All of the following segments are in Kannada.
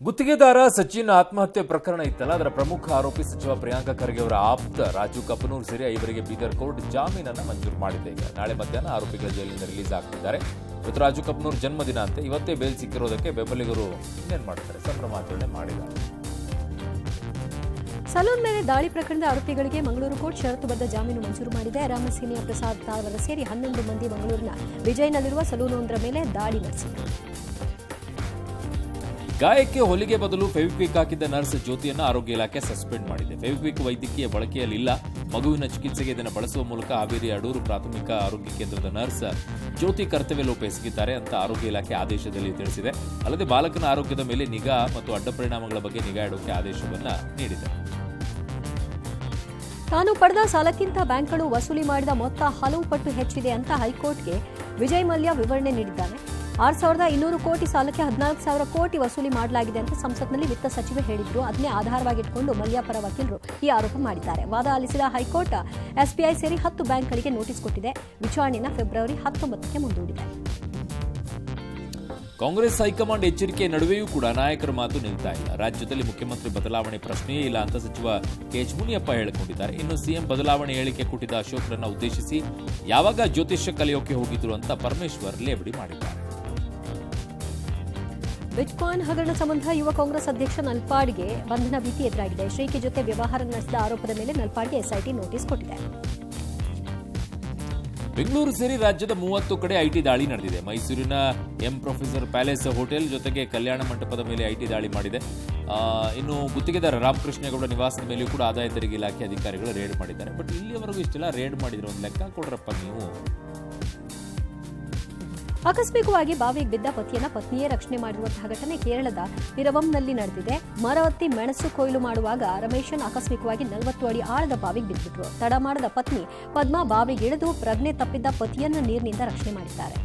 ಗುತ್ತಿಗೆದಾರ ಸಚಿನ್ ಆತ್ಮಹತ್ಯೆ ಪ್ರಕರಣ ಇತ್ತಲ್ಲ, ಅದರ ಪ್ರಮುಖ ಆರೋಪಿ ಸಚಿವ ಪ್ರಿಯಾಂಕ ಖರ್ಗೆ ಅವರ ಆಪ್ತ ರಾಜು ಕಪನೂರ್ ಸೇರಿ ಐವರಿಗೆ ಬೀದರ್ ಕೋರ್ಟ್ ಜಾಮೀನನ್ನು ಮಂಜೂರು ಮಾಡಿದೆ. ಈಗ ನಾಳೆ ಮಧ್ಯಾಹ್ನ ಆರೋಪಿಗಳ ಜೈಲಿನಿಂದ ರಿಲೀಸ್ ಆಗ್ತಿದ್ದಾರೆ. ಇವತ್ತು ರಾಜು ಕಪನೂರ್ ಜನ್ಮದಿನ ಅಂತೆ. ಇವತ್ತೇ ಬೇಲ್ ಸಿಕ್ಕಿರೋದಕ್ಕೆ ಬೆಂಬಲಿಗರು ಇನ್ನೇನು ಮಾಡ್ತಾರೆ, ಸಂಭ್ರಮಾಚರಣೆ ಮಾಡಿದ್ದಾರೆ. ಸಲೂನ್ ಮೇಲೆ ದಾಳಿ ಪ್ರಕರಣದ ಆರೋಪಿಗಳಿಗೆ ಮಂಗಳೂರು ಕೋರ್ಟ್ ಷರತ್ತುಬದ್ಧ ಜಾಮೀನು ಮಂಜೂರು ಮಾಡಿದೆ. ರಾಮಸೇನಿಯ ಪ್ರಸಾದ್ ತಾವರ ಸೇರಿ 11 ಮಂದಿ ಮಂಗಳೂರಿನ ವಿಜಯ್ನಲ್ಲಿರುವ ಸಲೂನೊಂದರ ಮೇಲೆ ದಾಳಿ ನಡೆಸಿದರು. ಗಾಯಕ್ಕೆ ಹೊಲಿಗೆ ಬದಲು ಫೆವಿಕ್ವಿಕ್ ಹಾಕಿದ್ದ ನರ್ಸ್ ಜ್ಯೋತಿಯನ್ನು ಆರೋಗ್ಯ ಇಲಾಖೆ ಸಸ್ಪೆಂಡ್ ಮಾಡಿದೆ. ಫೆವಿಕ್ವಿಕ್ ವೈದ್ಯಕೀಯ ಬಳಕೆಯಲ್ಲಿಲ್ಲ. ಮಗುವಿನ ಚಿಕಿತ್ಸೆಗೆ ಇದನ್ನು ಬಳಸುವ ಮೂಲಕ ಹಾವೇರಿ ಅಡೂರು ಪ್ರಾಥಮಿಕ ಆರೋಗ್ಯ ಕೇಂದ್ರದ ನರ್ಸ್ ಜ್ಯೋತಿ ಕರ್ತವ್ಯ ಲೋಪ ಎಸಗಿದ್ದಾರೆ ಅಂತ ಆರೋಗ್ಯ ಇಲಾಖೆ ಆದೇಶದಲ್ಲಿ ತಿಳಿಸಿದೆ. ಅಲ್ಲದೆ ಬಾಲಕನ ಆರೋಗ್ಯದ ಮೇಲೆ ನಿಗಾ ಮತ್ತು ಅಡ್ಡ ಪರಿಣಾಮಗಳ ಬಗ್ಗೆ ನಿಗಾ ಇಡೋಕೆ ಆದೇಶವನ್ನು ನೀಡಿದೆ. ತಾನು ಪಡೆದ ಸಾಲಕ್ಕಿಂತ ಬ್ಯಾಂಕ್ಗಳು ವಸೂಲಿ ಮಾಡಿದ ಮೊತ್ತ ಹಲವು ಪಟ್ಟು ಹೆಚ್ಚಿದೆ ಅಂತ ಹೈಕೋರ್ಟ್ಗೆ ವಿಜಯ್ ಮಲ್ಯ ವಿವರಣೆ ನೀಡಿದ್ದಾರೆ. 6,200 ಕೋಟಿ ಸಾಲಕ್ಕೆ 14,000 ಕೋಟಿ ವಸೂಲಿ ಮಾಡಲಾಗಿದೆ ಅಂತ ಸಂಸತ್ನಲ್ಲಿ ವಿತ್ತ ಸಚಿವೆ ಹೇಳಿದ್ರು. ಅದನ್ನೇ ಆಧಾರವಾಗಿಟ್ಟುಕೊಂಡು ಮಲ್ಯ ಪರ ವಕೀಲರು ಈ ಆರೋಪ ಮಾಡಿದ್ದಾರೆ. ವಾದ ಆಲಿಸಿದ ಹೈಕೋರ್ಟ್ ಎಸ್ಬಿಐ ಸೇರಿ 10 ಬ್ಯಾಂಕ್ಗಳಿಗೆ ನೋಟಿಸ್ ಕೊಟ್ಟಿದೆ. ವಿಚಾರಣೆಯನ್ನು ಫೆಬ್ರವರಿ 19ಕ್ಕೆ ಮುಂದೂಡಿದೆ. ಕಾಂಗ್ರೆಸ್ ಹೈಕಮಾಂಡ್ ಎಚ್ಚರಿಕೆ ನಡುವೆಯೂ ಕೂಡ ನಾಯಕರ ಮಾತು ನಿಲ್ತಾ ಇಲ್ಲ. ರಾಜ್ಯದಲ್ಲಿ ಮುಖ್ಯಮಂತ್ರಿ ಬದಲಾವಣೆ ಪ್ರಶ್ನೆಯೇ ಇಲ್ಲ ಅಂತ ಸಚಿವ ಕೆಎಚ್ ಮುನಿಯಪ್ಪ ಹೇಳಿಕೊಂಡಿದ್ದಾರೆ. ಇನ್ನು ಸಿಎಂ ಬದಲಾವಣೆ ಹೇಳಿಕೆ ಕೊಟ್ಟಿದ್ದ ಅಶೋಕ್ರನ್ನ ಉದ್ದೇಶಿಸಿ ಯಾವಾಗ ಜ್ಯೋತಿಷ್ಯ ಕಲಿಯೋಕೆ ಹೋಗಿದ್ರು ಅಂತ ಪರಮೇಶ್ವರ್ ಲೇವಡಿ ಮಾಡಿದ್ದಾರೆ. ಬಿಟ್ಕಾಯಿನ್ ಹಗರಣ ಸಂಬಂಧ ಯುವ ಕಾಂಗ್ರೆಸ್ ಅಧ್ಯಕ್ಷ ನಲ್ಪಾಡ್ಗೆ ಬಂಧನ ಭೀತಿ ಎದುರಾಗಿದೆ. ಶ್ರೀಕಿ ಜೊತೆ ವ್ಯವಹಾರ ನಡೆಸಿದ ಆರೋಪದ ಮೇಲೆ ನಲ್ಪಾಡ್ಗೆ ಎಸ್ಐಟಿ ನೋಟಿಸ್ ಕೊಟ್ಟಿದೆ. ಬೆಂಗಳೂರು ಸೇರಿ ರಾಜ್ಯದ 30 ಕಡೆ ಐಟಿ ದಾಳಿ ನಡೆದಿದೆ. ಮೈಸೂರಿನ ಎಂ ಪ್ರೊಫೆಸರ್ ಪ್ಯಾಲೇಸ್ ಹೋಟೆಲ್ ಜೊತೆಗೆ ಕಲ್ಯಾಣ ಮಂಟಪದ ಮೇಲೆ ಐಟಿ ದಾಳಿ ಮಾಡಿದೆ. ಇನ್ನು ಗುತ್ತಿಗೆದಾರ ರಾಮಕೃಷ್ಣೇಗೌಡ ನಿವಾಸದ ಮೇಲೆಯೂ ಕೂಡ ಆದಾಯ ತೆರಿಗೆ ಇಲಾಖೆ ಅಧಿಕಾರಿಗಳು ರೇಡ್ ಮಾಡಿದ್ದಾರೆ. ಬಟ್ ಇಲ್ಲಿಯವರೆಗೂ ಇಷ್ಟೆಲ್ಲ ರೇಡ್ ಮಾಡಿದ್ರೆ ಒಂದು ಲೆಕ್ಕ ಕೊಡ್ರಪ್ಪ ನೀವು. ಆಕಸ್ಮಿಕವಾಗಿ ಬಾವಿಗೆ ಬಿದ್ದ ಪತಿಯನ್ನ ಪತ್ನಿಯೇ ರಕ್ಷಣೆ ಮಾಡಿರುವಂತಹ ಘಟನೆ ಕೇರಳದ ಇರವಂನಲ್ಲಿ ನಡೆದಿದೆ. ಮರವತ್ತಿ ಮೆಣಸು ಕೊಯ್ಲು ಮಾಡುವಾಗ ರಮೇಶನ್ ಆಕಸ್ಮಿಕವಾಗಿ 40 ಅಡಿ ಆಳದ ಬಾವಿಗೆ ಬಿದ್ದಿದ್ರು. ತಡ ಮಾಡದ ಪತ್ನಿ ಪದ್ಮಾ ಬಾವಿಗೆ ಇಳಿದು ಪ್ರಜ್ಞೆ ತಪ್ಪಿದ್ದ ಪತಿಯನ್ನ ನೀರಿನಿಂದ ರಕ್ಷಣೆ ಮಾಡಿದ್ದಾರೆ.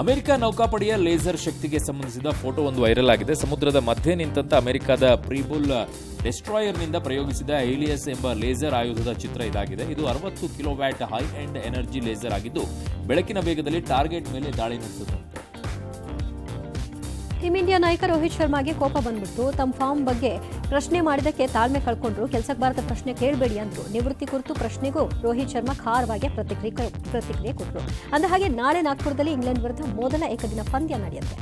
ಅಮೆರಿಕ ನೌಕಾಪಡೆಯ ಲೇಸರ್ ಶಕ್ತಿಗೆ ಸಂಬಂಧಿಸಿದ ಫೋಟೋ ಒಂದು ವೈರಲ್ ಆಗಿದೆ. ಸಮುದ್ರದ ಮಧ್ಯೆ ನಿಂತಂತ ಅಮೆರಿಕದ ಪ್ರೀಬುಲ್ ಡೆಸ್ಟ್ರಾಯರ್ನಿಂದ ಪ್ರಯೋಗಿಸಿದ ಏಲಿಯಸ್ ಎಂಬ ಲೇಸರ್ ಆಯುಧದ ಚಿತ್ರ ಇದಾಗಿದೆ. ಇದು 60 kilowatt high end energy laser ಆಗಿದ್ದು ಬೆಳಕಿನ ವೇಗದಲ್ಲಿ ಟಾರ್ಗೆಟ್ ಮೇಲೆ ದಾಳಿ ನಡೆಸುತ್ತದೆ. ಟೀಂ ಇಂಡಿಯಾ ನಾಯಕ ರೋಹಿತ್ ಶರ್ಮಾಗೆ ಕೋಪ ಬಂದ್ಬಿಟ್ಟು ತಮ್ಮ ಫಾರ್ಮ್ ಬಗ್ಗೆ ಪ್ರಶ್ನೆ ಮಾಡಿದಕ್ಕೆ ತಾಳ್ಮೆ ಕಳ್ಕೊಂಡ್ರು. ಕೆಲಸಕ್ಕೆ ಬಾರದ ಪ್ರಶ್ನೆ ಕೇಳಬೇಡಿ ಅಂದ್ರು. ನಿವೃತ್ತಿ ಕುರಿತು ಪ್ರಶ್ನೆಗೂ ರೋಹಿತ್ ಶರ್ಮಾ ಖಾರವಾಗಿ ಪ್ರತಿಕ್ರಿಯೆ ಕೊಟ್ಟರು. ಅಂದಹಾಗೆ ನಾಳೆ ನಾಗ್ಪುರದಲ್ಲಿ ಇಂಗ್ಲೆಂಡ್ ವಿರುದ್ಧ ಮೊದಲ ಏಕದಿನ ಪಂದ್ಯ ನಡೆಯುತ್ತೆ.